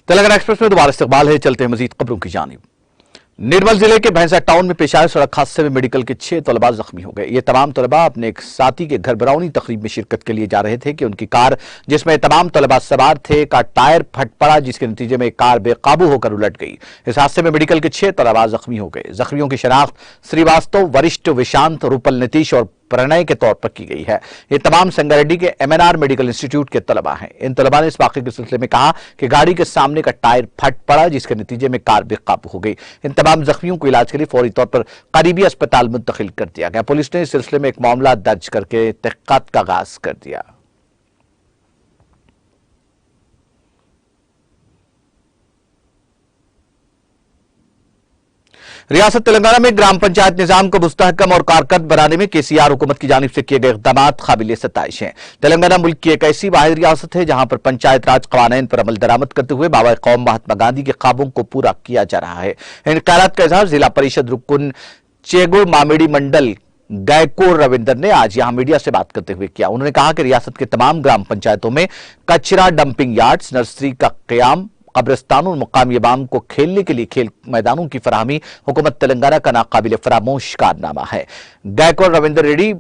Telangana express में दोबारा इस्तकबाल है। चलते हैं मजीद खबरों की जानिब। निर्मल जिले के भैंसा टाउन में पेश आए सड़क हादसे में मेडिकल के 6 तलबा जख्मी हो गए। ये तमाम तलबा अपने एक साथी के घर बरौनी तकरीब में शिरकत के लिए जा रहे थे कि उनकी कार जिसमें तमाम तलबा सवार थे का टायर फट पड़ा, जिसके नतीजे में कार बेकाबू होकर उलट गई। इस हादसे में मेडिकल के 6 तलबा जख्मी हो गए। जख्मियों की शनाख्त श्रीवास्तव, वरिष्ठ, विशांत, रूपल, नीतीश और प्रणय के तौर पर की गई है। ये तमाम संगारेड्डी के MNR मेडिकल इंस्टीट्यूट के तलबा हैं। इन तलबा ने इस वाकये के सिलसिले में कहा कि गाड़ी के सामने का टायर फट पड़ा, जिसके नतीजे में कार बेकाबू हो गई। इन तमाम जख्मियों को इलाज के लिए फौरी तौर पर करीबी अस्पताल मुंतकिल कर दिया गया। पुलिस ने इस सिलसिले में एक मामला दर्ज करके तहकीकात का आगाज कर दिया। रियासत तेलंगाना में ग्राम पंचायत निजाम को मुस्तहकम और कारगर बनाने में KCR हुकूमत की जानिब से किए गए इक़दाम काबिल सताइश हैं। तेलंगाना मुल्क की एक ऐसी वाहिद रियासत है जहां पर पंचायत राज क़वानीन पर अमल दरामद करते हुए बाबा कौम महात्मा गांधी के ख्वाबों को पूरा किया जा रहा है। इन ख्यालात का इजहार जिला परिषद रुकन चेगुड़ मामिडी मंडल गायकोर रविंदर ने आज यहां मीडिया से बात करते हुए किया। उन्होंने कहा कि रियासत के तमाम ग्राम पंचायतों में कचरा डंपिंग यार्ड्स, नर्सरी का क़याम, कब्रिस्तानों और मुकामी अवाम को खेलने के लिए खेल मैदानों की फराहमी हुकूमत तेलंगाना का नाकाबिल फरामोश कारनामा है। गायकवाड़ रविंदर रेड्डी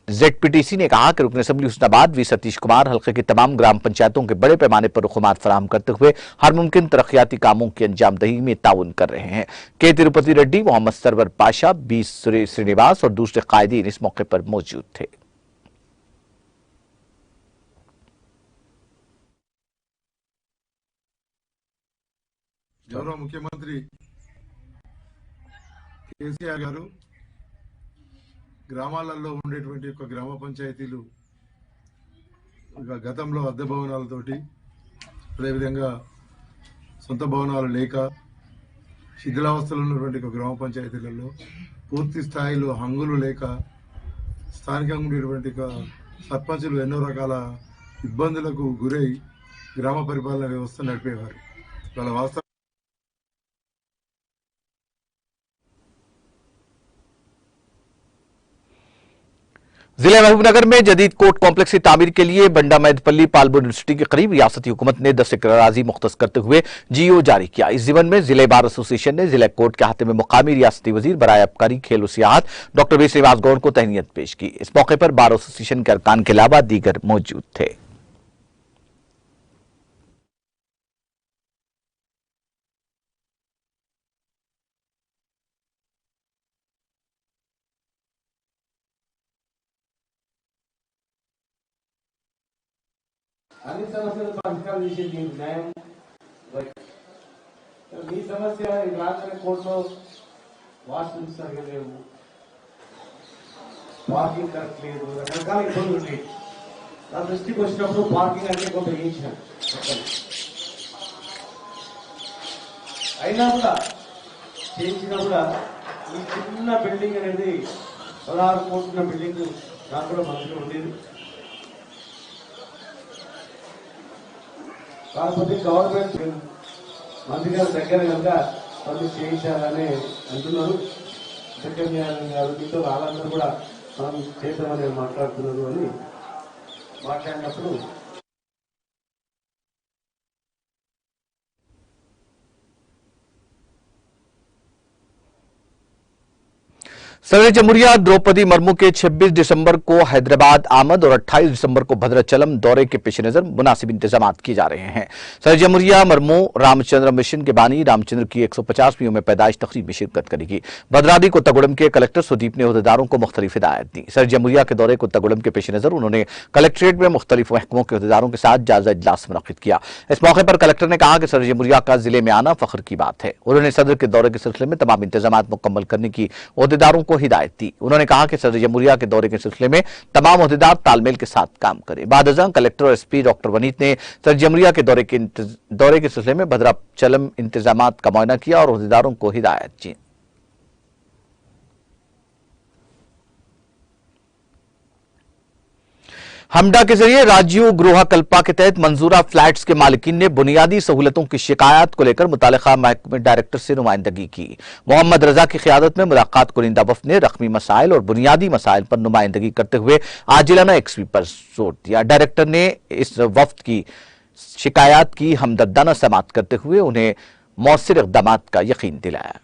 ZPTC ने कहा कि रुकन असम्बली हुस्नाबाद V सतीश कुमार हल्के की तमाम ग्राम पंचायतों के बड़े पैमाने पर रुकमात फराहम करते हुए हर मुमकिन तरक्याती कामों की अंजामदही में ताउन कर रहे हैं। K तिरुपति रेड्डी, मोहम्मद सरवर पाशा, B श्रीनिवास और दूसरे कायदीन इस मौके पर मौजूद थे। గౌరవ ముఖ్యమంత్రి కేసీఆర్ గారు గ్రామాలలో ఉండేటువంటి ఒక గ్రామ పంచాయతీలు గతంలో అద్దె భవనాలతోటి అదేవిధంగా సొంత భవనాలు లేక శిథిలావస్థలో ఉన్నటువంటి ఒక గ్రామ పంచాయతీలలో పూర్తి స్థాయిలో హంగులు లేక స్థానికంగా ఉండేటువంటి సర్పంచులు ఎన్నో రకాల ఇబ్బందులకు గురై గ్రామ పరిపాలన వ్యవస్థ నడిపేవారు। వాళ్ళ వాస్తవ जिला महबूबनगर में जदीद कोर्ट कॉम्प्लेक्स की तामीर के लिए बंडा मैदपल्ली पालबो यूनिवर्सिटी के करीब रियासती हुकूमत ने 10 एकड़ अराजी मुख्तस करते हुए GO जारी किया। इस जीवन में जिले बार एसोसिएशन ने जिला कोर्ट के हाथे में मुकामी रियासती वजीर बराए आबकारी, खेल और सियाहत डॉक्टर V श्रीनिवास गौड़ को तहनीत पेश की। इस मौके पर बार एसोसिएशन के अरकान के अलावा दीगर मौजूद थे। అన్ని సమస్యలు పరిష్కారం చేసేది న్యాయం మీ సమస్య రాగానే కోర్టులో వాష్రూమ్స్ సరిగ్గా లేవు, పార్కింగ్ కరెక్ట్ లేదు, రకరకాల ఇబ్బందులు ఉన్నాయి। నా దృష్టికి వచ్చినప్పుడు పార్కింగ్ అంటే కొంత చేయించాను, అయినా కూడా చేయించినా కూడా ఈ చిన్న బిల్డింగ్ అనేది 16 కోట్ల బిల్డింగ్ నాకు కూడా మనసులో ఉండేది। కాకపోతే గవర్నమెంట్ మంత్రి గారి దగ్గర కనుక పనులు చేయించాలని అంటున్నారు। సెక్రటరీ గారు మీతో వాళ్ళందరూ కూడా మనం చేద్దామని మాట్లాడుతున్నారు అని మాట్లాడినప్పుడు सदर जमहूरिया द्रौपदी मुर्मू के 26 दिसंबर को हैदराबाद आमद और 28 दिसंबर को भद्राचलम दौरे के पेश नजर मुनासिब इंतजाम किए जा रहे हैं। सदर जमहूरिया मुर्मू रामचंद्र मिशन के बानी रामचंद्र की 150वीं में पैदाइश तकरीब में शिरकत करेगी। भद्रादी कोत्तागुड़म के कलेक्टर सुदीप ने अहदेदारों को मुख्तलिफ हिदायत दी। सदर जमहूरिया के दौरे कोत्तागुड़म के पेश नजर उन्होंने कलेक्ट्रेट में मुख्तलिफ महकमों के अहदेदारों के साथ जायजा इजलास मुनक्किद किया। इस मौके पर कलेक्टर ने कहा कि सदर जमहूरिया का जिले में आना फख्र की बात है। उन्होंने सदर के दौरे के सिलसिले में तमाम इंतजाम मुकम्मल करने की अहदेदारों को हिदायत दी। उन्होंने कहा कि सदर जमहूरिया के दौरे के सिलसिले में तमाम अहदेदार तालमेल के साथ काम करें। बाद कलेक्टर और SP डॉक्टर वनीत ने सदर जमहूरिया के दौरे के सिलसिले में भद्राचलम इंतजाम का मुआयना किया और अहदेदारों को हिदायत की। हमडा के जरिए राज्यों गृह कल्पा के तहत मंजूरा फ्लैट्स के मालिकीन ने बुनियादी सहूलतों की शिकायत को लेकर मुतालिका महकमे डायरेक्टर से नुमाइंदगी की। मोहम्मद रजा की क़यादत में मुलाकात कुनिंदा वफ़द ने रकमी मसाइल और बुनियादी मसाइल पर नुमाइंदगी करते हुए आजिलाना XP पर जोर दिया। डायरेक्टर ने इस वफ़द की शिकायत की हमदर्दाना समाअत करते हुए उन्हें मौसर इक़दाम का यकीन दिलाया।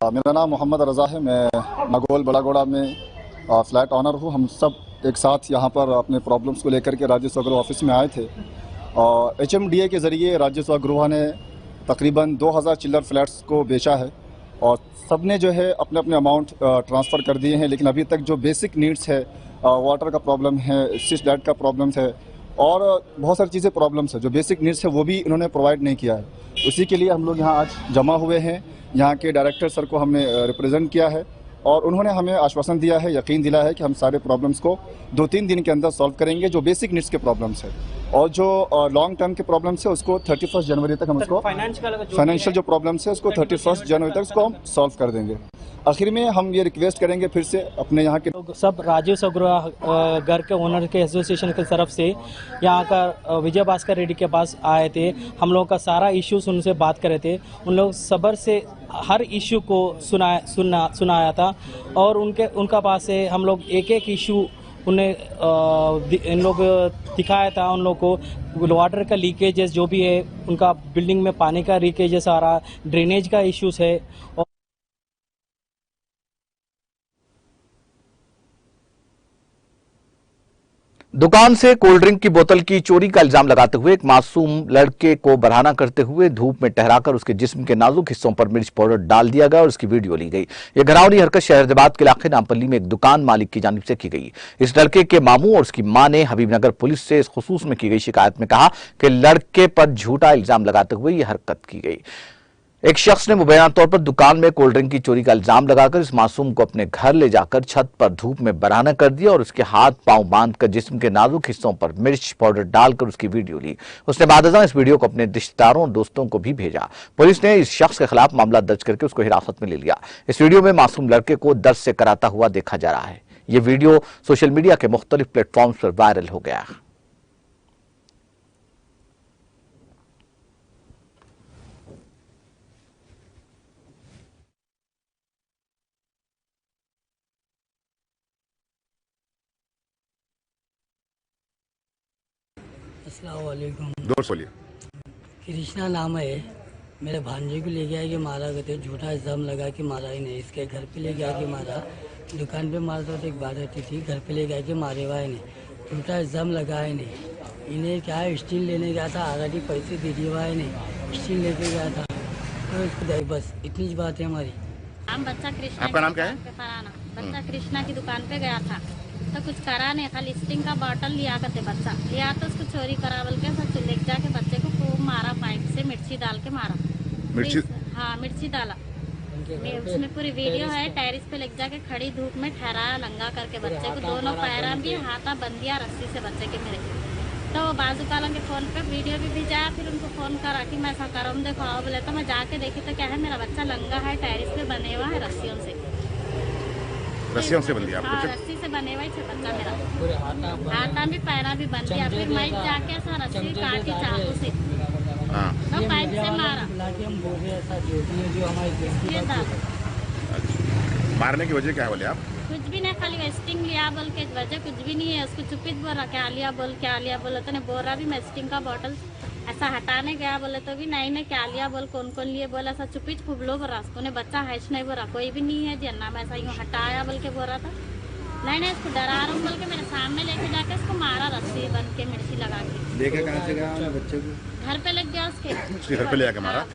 मेरा नाम मोहम्मद रज़ा है। मैं नागौल बड़ागोड़ा में फ्लैट ऑनर हूँ। हम सब एक साथ यहाँ पर अपने प्रॉब्लम्स को लेकर के राज्य स्वगृह ऑफिस में आए थे। HMDA के ज़रिए राज्य स्वगृह ने तकरीबन 2000 चिल्लर फ्लैट्स को बेचा है और सब ने जो है अपने अपने अमाउंट ट्रांसफ़र कर दिए हैं, लेकिन अभी तक जो बेसिक नीड्स है, वाटर का प्रॉब्लम है, स्ट्रीट लाइट का प्रॉब्लम है और बहुत सारी चीज़ें प्रॉब्लम्स है, जो बेसिक नीड्स है वो भी इन्होंने प्रोवाइड नहीं किया है। उसी के लिए हम लोग यहाँ आज जमा हुए हैं। यहाँ के डायरेक्टर सर को हमने रिप्रेजेंट किया है और उन्होंने हमें आश्वासन दिया है, यकीन दिलाया है कि हम सारे प्रॉब्लम्स को 2-3 दिन के अंदर सॉल्व करेंगे, जो बेसिक नीड्स के प्रॉब्लम्स है। और जो लॉन्ग टर्म के प्रॉब्लम्स है उसको 31 जनवरी तक हम उसको फाइनेंशियल जो प्रॉब्लम्स है उसको 31 जनवरी तक उसको हम सॉल्व कर देंगे। आखिर में हम ये रिक्वेस्ट करेंगे फिर से अपने यहाँ के सब राज्य स्वगृह घर के ओनर के एसोसिएशन की तरफ से यहाँ का विजय भास्कर रेड्डी के पास आए थे। हम लोग का सारा इश्यूज उनसे बात करे थे। उन लोग सब्र से हर इश्यू को सुनाया था और उनका पास से हम लोग एक एक इशू उन्हें इन लोग दिखाया था। उन लोग को वाटर का लीकेजेस जो भी है, उनका बिल्डिंग में पानी का लीकेजेस आ रहा, ड्रेनेज का इश्यूज है। दुकान से कोल्ड ड्रिंक की बोतल की चोरी का इल्जाम लगाते हुए एक मासूम लड़के को बरहाना करते हुए धूप में टहराकर उसके जिस्म के नाजुक हिस्सों पर मिर्च पाउडर डाल दिया गया और उसकी वीडियो ली गई। यह घिनौनी हरकत शहरदाबाद के इलाके नामपल्ली में एक दुकान मालिक की जानिब से की गई। इस लड़के के मामू और उसकी मां ने हबीबनगर पुलिस से इस खुसूस में की गई शिकायत में कहा कि लड़के पर झूठा इल्जाम लगाते हुए यह हरकत की गई। एक शख्स ने मुबैना तौर पर दुकान में कोल्ड ड्रिंक की चोरी का इल्जाम लगाकर इस मासूम को अपने घर ले जाकर छत पर धूप में बरहाना कर दिया और उसके हाथ पांव बांधकर जिस्म के नाजुक हिस्सों पर मिर्च पाउडर डालकर उसकी वीडियो ली। उसने बादशाह इस वीडियो को अपने रिश्तेदारों और दोस्तों को भी भेजा। पुलिस ने इस शख्स के खिलाफ मामला दर्ज करके उसको हिरासत में ले लिया। इस वीडियो में मासूम लड़के को दर्द से कराता हुआ देखा जा रहा है। यह वीडियो सोशल मीडिया के मुख्तलिफ प्लेटफॉर्म्स पर वायरल हो गया। अस्सलाम वालेकुम। दोस्त बोलिए। कृष्णा नाम है। मेरे भांजे को ले गया कि मारा करते, झूठा इल्ज़ाम लगा कि मारा ही नहीं। इसके घर पे ले गया कि मारा, दुकान पे मारता तो एक बात रहती थी, घर पे ले गया कि मारे हुआ है नहीं, झूठा इल्ज़ाम लगा है नहीं। इन्हें क्या है, स्टील लेने गया था, ऑलरेडी पैसे दे दिए हुआ है नहीं, स्टील लेके गया था तो इसको बस इतनी बात है हमारी। बच्चा कृष्णा, आपका नाम क्या है? बच्चा कृष्णा की दुकान पे गया था तो कुछ करा नहीं, खाली स्टिंग का बॉटल लिया करते बच्चा लिया तो उसको चोरी करा बोल के सब ले जाके बच्चे को खूब मारा, पाइप से मिर्ची डाल के मारा। मिर्ची? हाँ, मिर्ची डाला। उसमें पूरी वीडियो है। टेरिस पे ले जाके खड़ी धूप में ठहराया नंगा करके बच्चे को, दोनों पैरा भी हाथा बंद दिया रस्सी से बच्चे के मेरे। तो बाजू कालों के फोन पे वीडियो भी भेजा। फिर उनको फोन करा कि मैं ऐसा करूँ, देखो आओ बोले। तो मैं जाके देखी तो क्या है, मेरा बच्चा नंगा है, टेरिस पे बने हुआ है रस्सियों से बन दिया। हाँ, रस्सी से बने हुए थे बच्चा मेरा, हाथा भी पैरा भी बन दिया। फिर मैं जाके ऐसा रस्सी काटी चाकू से, तो पाइप से मारा। ये था। मारने की वजह क्या है बोले आप? कुछ भी नहीं, खाली वेस्टिंग लिया बोल के वजह कुछ भी नहीं है। उसको चुपित बोल रहा क्या लिया बोले तो नहीं बोल रहा भी वेस्टिंग का बॉटल ऐसा हटाने गया बोले तो भी नहीं क्या लिया बोल, कौन कौन लिए बोला, ऐसा चुपित खूब लो बोल रहा। उसको ने बच्चा है नहीं बोल रहा, कोई भी नहीं है जन्ना में ऐसा यूँ हटाया बोल के बोल रहा था। नहीं इसको डरा रहा हूँ बोल के मेरे सामने लेके जाके इसको मारा रस्सी बन के मिर्ची लगा के। लेके कहाँ से गया बच्चे को? घर पे लग गया उसके घर पे ले आके मारा।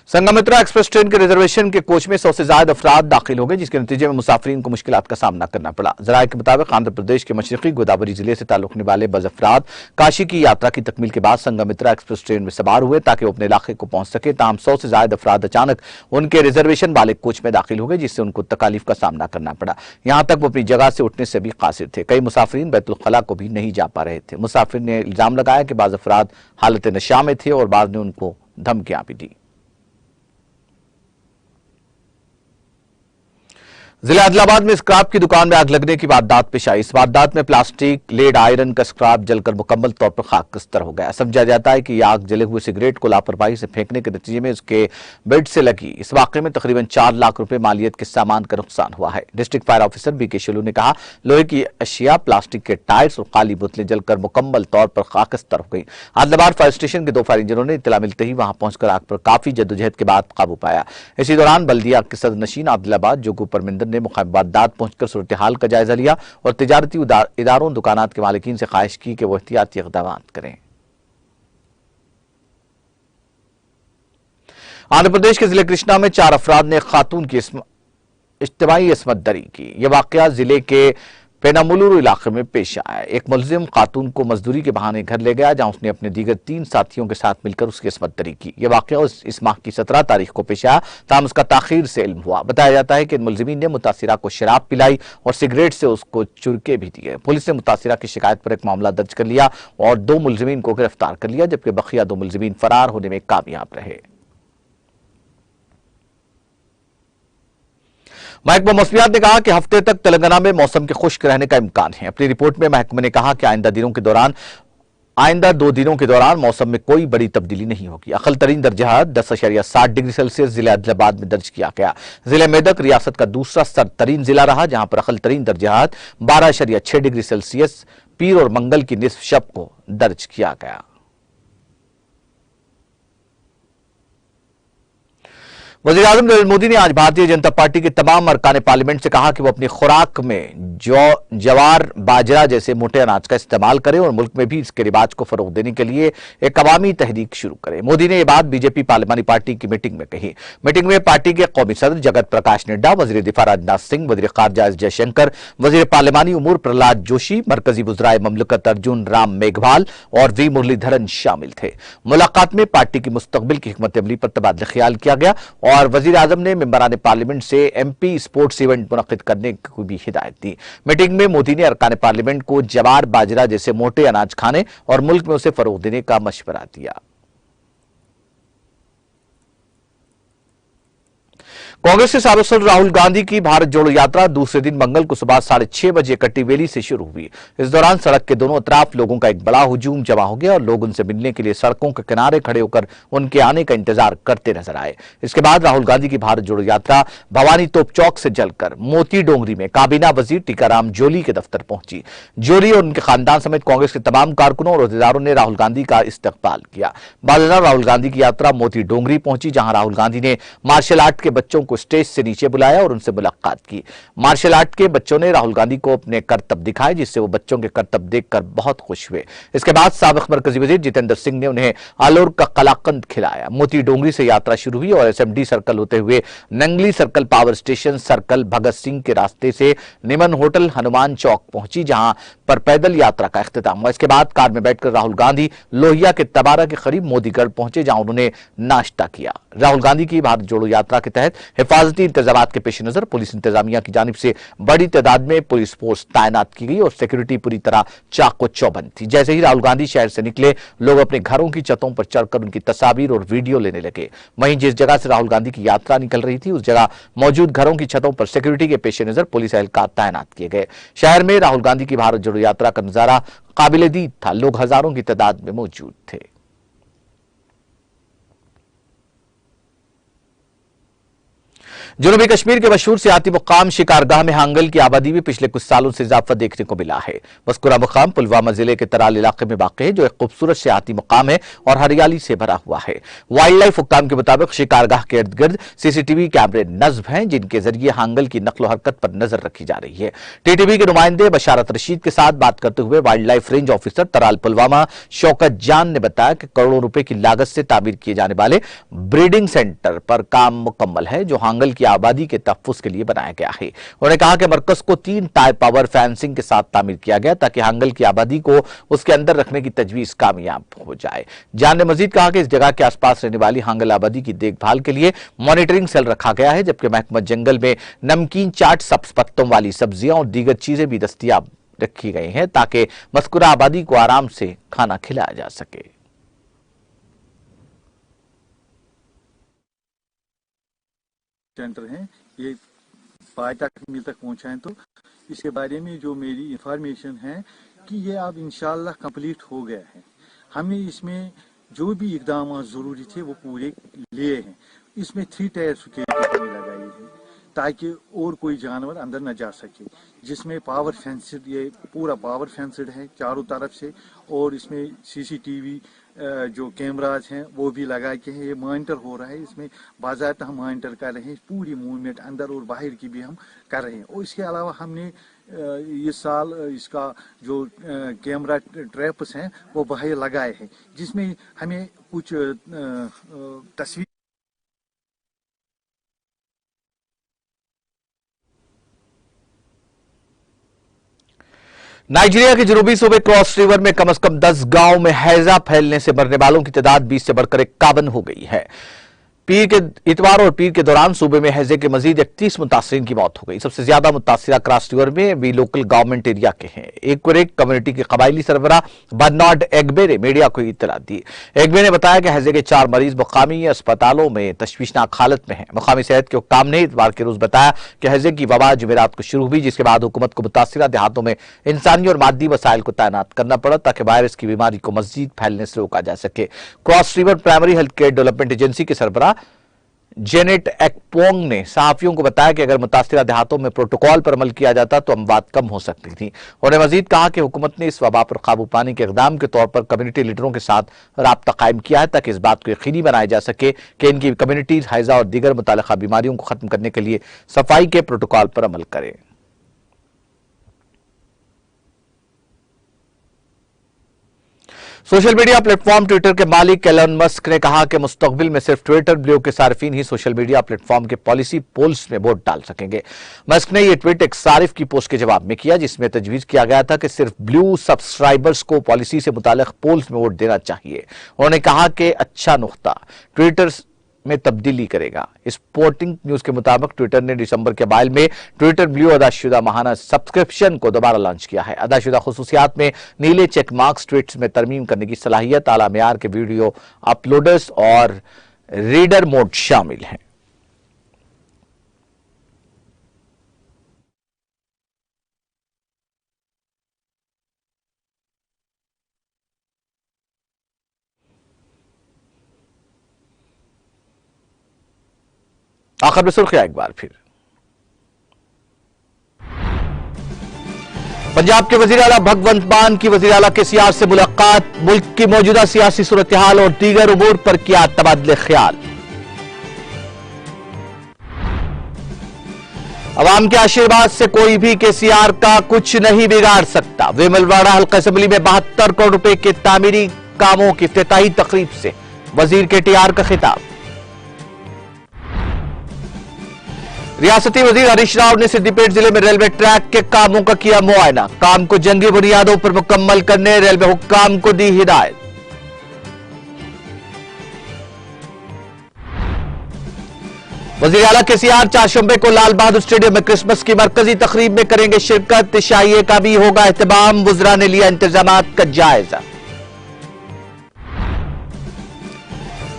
संगमित्रा एक्सप्रेस ट्रेन के रिजर्वेशन के कोच में 100 से ज्यादा अफराद दाखिल हो गए, जिसके नतीजे में मुसाफिरीन को मुश्किलात का सामना करना पड़ा। जराये के मुताबिक आंध्र प्रदेश के मशरकी गोदावरी जिले से ताल्लुक रखने वाले बज अफराद काशी की यात्रा की तकमील के बाद संगमित्रा एक्सप्रेस ट्रेन में सवार हुए ताकि वो अपने इलाके को पहुंच सके। ताहम 100 से ज्यादा अफराद अचानक उनके रिजर्वेशन वाले कोच में दाखिल हो गए, जिससे उनको तकालीफ का सामना करना पड़ा। यहां तक वो अपनी जगह से उठने से भी कासिर थे। कई मुसाफिरीन बैतुल खला को भी नहीं जा पा रहे थे। मुसाफिर ने इल्जाम लगाया कि बाज अफराद हालत नशा में थे और बाद ने उनको धमकियां भी दी। जिला आदिलाबाद में स्क्रैप की दुकान में आग लगने की वारदात पेश आई। इस वारदात में प्लास्टिक, लेड आयरन का स्क्रैप जलकर मुकम्मल तौर पर खाकस्तर हो गया। समझा जाता है कि यह आग जले हुए सिगरेट को लापरवाही से फेंकने के नतीजे में उसके बेड से लगी। इस वाकये में तकरीबन 4 लाख रुपए मालियत के सामान का नुकसान हुआ है। District fire officer BK Shilu ने कहा, लोहे की अशिया, प्लास्टिक के टायर्स और काली बोतलें जलकर मुकम्मल तौर पर खाकस्तर हो गई। आदिलाबाद फायर स्टेशन के 2 फायर इंजनों ने इत्तला मिलते ही वहां पहुंचकर आग पर काफी जद्दोजहद के बाद काबू पाया। इसी दौरान बल्दिया के सदरनशीन आदिलाबाद जोगू परमिंदर ने मुकामी वारदात पहुंचकर सूरत हाल का जायजा लिया और तिजारती इदारों, दुकानात के मालिकीन से ख्वाहिश की कि वो एहतियाती इक़दाम करें। आंध्र प्रदेश के जिले कृष्णा में 4 अफराद ने खातून की इज्तिमाई इस्मत दरी की। यह वाकया जिले के पेनामुलुरु इलाके में पेश आया। एक मुलजिम खातून को मजदूरी के बहाने घर ले गया, जहां उसने अपने दीगर 3 साथियों के साथ मिलकर उसकी इस्मत दरी की। यह वाकया इस माह की 17 तारीख को पेश आया, ताहम उसका ताखीर से इल्म हुआ। बताया जाता है कि इन मुलजिमीन ने मुतासिरा को शराब पिलाई और सिगरेट से उसको चुरके भी दिए। पुलिस ने मुतासिरा की शिकायत पर एक मामला दर्ज कर लिया और 2 मुलजिमीन को गिरफ्तार कर लिया, जबकि बकिया 2 मुलजिमीन फरार होने में कामयाब रहे। महकमा मौसमियात ने कहा कि हफ्ते तक तेलंगाना में मौसम के खुश्क रहने का इम्कान है। अपनी रिपोर्ट में महकमे ने कहा कि आइंदा 2 दिनों के दौरान मौसम में कोई बड़ी तब्दीली नहीं होगी। अकल तरीन दर्जा 10.7 डिग्री सेल्सियस जिले आदिलाबाद में दर्ज किया गया। जिले मेदक रियासत का दूसरा सरतरीन जिला रहा, जहां पर अकल तरीन दर्जा 12.6 डिग्री सेल्सियस पीर और मंगल की निस्फ शब को दर्ज किया गया। वज़ीर आज़म नरेंद्र मोदी ने आज भारतीय जनता पार्टी के तमाम अरकान पार्लियामेंट से कहा कि वो अपनी खुराक में जवार, बाजरा जैसे मोटे अनाज का इस्तेमाल करें और मुल्क में भी इसके रिवाज को फरोग देने के लिए एक अवामी तहरीक शुरू करें। मोदी ने यह बात बीजेपी पार्लियामानी पार्टी की मीटिंग में कही। मीटिंग में पार्टी के कौमी सदर जगत प्रकाश नड्डा, वज़ीर दिफा राजनाथ सिंह, वज़ीर ख़ारजा एस जयशंकर, वज़ीर पार्लियामानी उमूर प्रहलाद जोशी, मरकजी वज़राए ममलकत अर्जुन राम मेघवाल और वी मुरलीधरन शामिल थे। मुलाकात में पार्टी की मुस्तकबिल की हिकमत अमली पर तबादला ख्याल किया गया और वज़ीर आज़म ने मेंबरान पार्लियामेंट से एमपी स्पोर्ट्स इवेंट मुनक्किद करने की भी हिदायत दी। मीटिंग में मोदी ने अरकान पार्लियामेंट को जवार, बाजरा जैसे मोटे अनाज खाने और मुल्क में उसे फरोग देने का मशवरा दिया। कांग्रेस के साबिक सदर राहुल गांधी की भारत जोड़ो यात्रा दूसरे दिन मंगल को सुबह 6:30 बजे कट्टीवेली से शुरू हुई। इस दौरान सड़क के दोनों तरफ लोगों का एक बड़ा हुजूम जमा हो गया और लोग उनसे मिलने के लिए सड़कों के किनारे खड़े होकर उनके आने का इंतजार करते नजर आए। इसके बाद राहुल गांधी की भारत जोड़ो यात्रा भवानी तोप चौक से चलकर मोती डोंगरी में काबीना वजीर टीकाराम जोली के दफ्तर पहुंची। जोली और उनके खानदान समेत कांग्रेस के तमाम कारकुनों और अहदेदारों ने राहुल गांधी का इस्तकबाल किया। बादल राहुल गांधी की यात्रा मोती डोंगरी पहुंची, जहां राहुल गांधी ने मार्शल आर्ट के बच्चों को स्टेज से नीचे बुलाया और उनसे मुलाकात की। मार्शल आर्ट के बच्चों ने राहुल गांधी को अपने करतब दिखाए, जिससे वो बच्चों के करतब देखकर बहुत खुश हुए। इसके बाद साबिक मरकजी वजीर जितेंद्र सिंह ने उन्हें आलोर का कलाकंद खिलाया। मोती डोंगरी से यात्रा शुरू हुई और एसएमडी सर्कल होते हुए Nangli circle, power station circle, Bhagat Singh के रास्ते से निमन होटल, हनुमान चौक पहुंची, जहां पर पैदल यात्रा का इख्तिताम हुआ। इसके बाद कार में बैठकर राहुल गांधी लोहिया के तबारा के करीब मोदीगढ़ पहुंचे, जहां उन्होंने नाश्ता किया। राहुल गांधी की भारत जोड़ो यात्रा के तहत हिफाजती इंतजामात के पेश नजर पुलिस इंतजामिया की जानिब से बड़ी तादाद में पुलिस फोर्स तैनात की गई और सिक्योरिटी पूरी तरह चाको चौबंद थी। जैसे ही राहुल गांधी शहर से निकले, लोग अपने घरों की छतों पर चढ़कर उनकी तस्वीर और वीडियो लेने लगे। वहीं जिस जगह से राहुल गांधी की यात्रा निकल रही थी, उस जगह मौजूद घरों की छतों पर सिक्योरिटी के पेश नजर पुलिस एहलकार तैनात किए गए। शहर में राहुल गांधी की भारत जोड़ो यात्रा का नजारा काबिल दीद था। लोग हजारों की तादाद में मौजूद थे। जनूबी कश्मीर के मशहूर सियाती मुकाम शिकारगाह में हांगल की आबादी में पिछले कुछ सालों से इजाफा देखने को मिला है। मस्कुरा मुकाम पुलवामा जिले के तराल इलाके में वाक़ है, जो एक खूबसूरत सियाती मुकाम है और हरियाली से भरा हुआ है। वाइल्ड लाइफ हुक्काम के मुताबिक शिकारगाह के इर्द गिर्द सीसीटीवी कैमरे नस्ब हैं, जिनके जरिए हांगल की नकलो हरकत पर नजर रखी जा रही है। टीटीवी के नुमाइंदे बशारत रशीद के साथ बात करते हुए wildlife range officer Tral Pulwama Shaukat Jan ने बताया कि करोड़ों रुपए की लागत से तामीर किए जाने वाले ब्रीडिंग सेंटर पर काम मुकम्मल है, जो हांगल की आबादी के तहफ्फुज़ के लिए बनाया गया है। उन्होंने कहा कि मरकज को 3 टाई पावर फेंसिंग के साथ तामीर किया गया, ताकि हांगल की आबादी को उसके अंदर रखने की तजवीज कामयाब हो जाए। जान ने मजीद कहा कि इस जगह के आसपास रहने वाली हांगल आबादी की देखभाल के लिए मॉनिटरिंग सेल रखा गया है, जबकि महकमा जंगल में नमकीन चाट, सब्ज पत्तों वाली सब्जियां और दीगर चीजें भी दस्तयाब रखी गई हैं, ताकि मस्कुरा आबादी को आराम से खाना खिलाया जा सके। सेंटर हैं, ये पाए तक मिल तक पहुंचाएं। तो इसके बारे में जो मेरी इंफॉर्मेशन है कि ये अब इंशाल्लाह कंप्लीट हो गया है। हमने इसमें जो भी इकदाम जरूरी थे वो पूरे लिए हैं। इसमें 3 टायर सिक्योरिटी लगाई है ताकि और कोई जानवर अंदर न जा सके, जिसमें पावर फेंस्ड, ये पूरा पावर फेंस्ड है चारों तरफ से, और इसमें सीसीटीवी जो कैमराज हैं वो भी लगा के हैं। ये मॉनिटर हो रहा है, इसमें बाज़ाब्ता हम मॉनिटर कर रहे हैं पूरी मूवमेंट अंदर और बाहर की भी हम कर रहे हैं। और इसके अलावा हमने इस साल इसका जो कैमरा ट्रैप्स हैं वो बाहर लगाए हैं, जिसमें हमें कुछ तस्वीर नाइजीरिया के जनूबी सूबे क्रॉस रिवर में कम से कम 10 गांव में हैजा फैलने से मरने वालों की तादाद 20 से बढ़कर 51 हो गई है। इतवार और पीर के दौरान सूबे में हैजे के मजीद 31 मुतासरीन की मौत हो गई। सबसे ज्यादा मुतासरा क्रॉस रिवर में भी लोकल गवर्नमेंट एरिया के हैं। एक कम्युनिटी के कबायली सरबराह बर्नार्ड एग्बे ने मीडिया को इत्तला दी। एग्बे ने बताया कि हैजे के 4 मरीज मुकामी अस्पतालों में तशवीशनाक हालत में हैं। मुकामी सेहत के हुक्काम ने इतवार के रोज बताया कि हैजे की वबा जुमेरात को शुरू हुई, जिसके बाद हुकूमत को मुतासरा देहातों में इंसानी और मादी वसाइल को तैनात करना पड़ा ताकि वायरस की बीमारी को मजीद फैलने से रोका जा सके। Cross river primary health care development agency के सरबराह जेनेट एक्पोंग ने सहाफियों को बताया कि अगर मुतासिरा देहातों में प्रोटोकॉल पर अमल किया जाता तो अमवात कम हो सकती थी। उन्होंने मजीद कहा कि हुकूमत ने इस वबा पर काबू पाने के इकदाम के तौर पर कम्युनिटी लीडरों के साथ राब्ता कायम किया है ताकि इस बात को यकीनी बनाया जा सके कि इनकी कम्युनिटीज हैजा और दीगर मुताल्लिका बीमारियों को खत्म करने के लिए सफाई के प्रोटोकॉल पर अमल करें। सोशल मीडिया प्लेटफॉर्म ट्विटर के मालिक एलन मस्क ने कहा कि मुस्तकबिल में सिर्फ ट्विटर ब्लू के सार्फिन ही सोशल मीडिया प्लेटफॉर्म के पॉलिसी पोल्स में वोट डाल सकेंगे। मस्क ने यह ट्वीट एक सारिफ की पोस्ट के जवाब में किया, जिसमें तजवीज किया गया था कि सिर्फ ब्लू सब्सक्राइबर्स को पॉलिसी से मुताल्लिक पोल्स में वोट देना चाहिए। उन्होंने कहा कि अच्छा नुक्ता ट्विटर में तब्दीली करेगा। स्पोर्टिंग न्यूज के मुताबिक ट्विटर ने दिसंबर के बाइल में ट्विटर ब्लू अदाशुदा माहाना सब्सक्रिप्शन को दोबारा लॉन्च किया है। अदाशुदा खुसूसियात में नीले चेक मार्क्स, ट्वीट्स में तरमीम करने की सलाहियत, आला मेयार के वीडियो अपलोडर्स और रीडर मोड शामिल हैं। आखिर में सुर्खियां एक बार फिर। पंजाब के वजीर आला भगवंत मान की वजीर आला केसीआर से मुलाकात, मुल्क की मौजूदा सियासी सूरत हाल और दीगर उमूर पर किया तबादले ख्याल। अवाम के आशीर्वाद से कोई भी केसीआर का कुछ नहीं बिगाड़ सकता। वेमुलवाड़ा हल्का असेंबली में 72 करोड़ रुपए के तामीरी कामों की इफ्तिताही तकरीब से वजीर केटीआर का खिताब। रियासती वजीर हरीश राव ने सिद्दीपेट जिले में रेलवे ट्रैक के कामों का किया मुआयना, काम को जंगी बुनियादों पर मुकम्मल करने रेलवे हुक्काम को दी हिदायत। वजीर आला केसीआर चारशंबे को लाल बहादुर स्टेडियम में क्रिसमस की मरकजी तकरीब में करेंगे शिरकत, शाइए का भी होगा एहतमाम, वज़रा ने लिया इंतजामात का जायजा।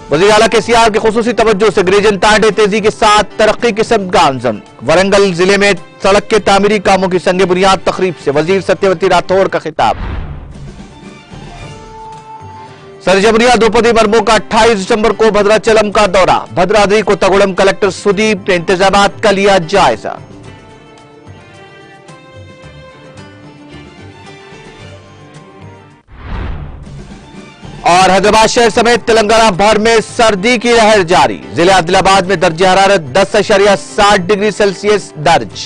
वज़ीर आला केसीआर की खुसूसी तवज्जो से ग्रेजन तांडे तेजी के साथ तरक्की की समत गामजन। वरंगल जिले में सड़क के तामीरी कामों की संगे बुनियाद तकरीब से वजीर सत्यवती राठौर का खिताब। सरजमरिया द्रौपदी मुर्मू का 28 दिसंबर को भद्राचलम का दौरा, भद्राद्री को तगुड़म कलेक्टर सुदीप ने इंतजामात का लिया जायजा। और हैदराबाद शहर समेत तेलंगाना भर में सर्दी की लहर जारी, जिले आदिलाबाद में दर्जे हरारत 10.7 डिग्री सेल्सियस दर्ज।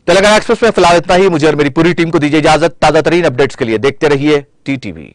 तेलंगाना एक्सप्रेस में फिलहाल इतना ही। मुझे और मेरी पूरी टीम को दीजिए इजाजत। ताजा तरीन अपडेट्स के लिए देखते रहिए टीटीवी।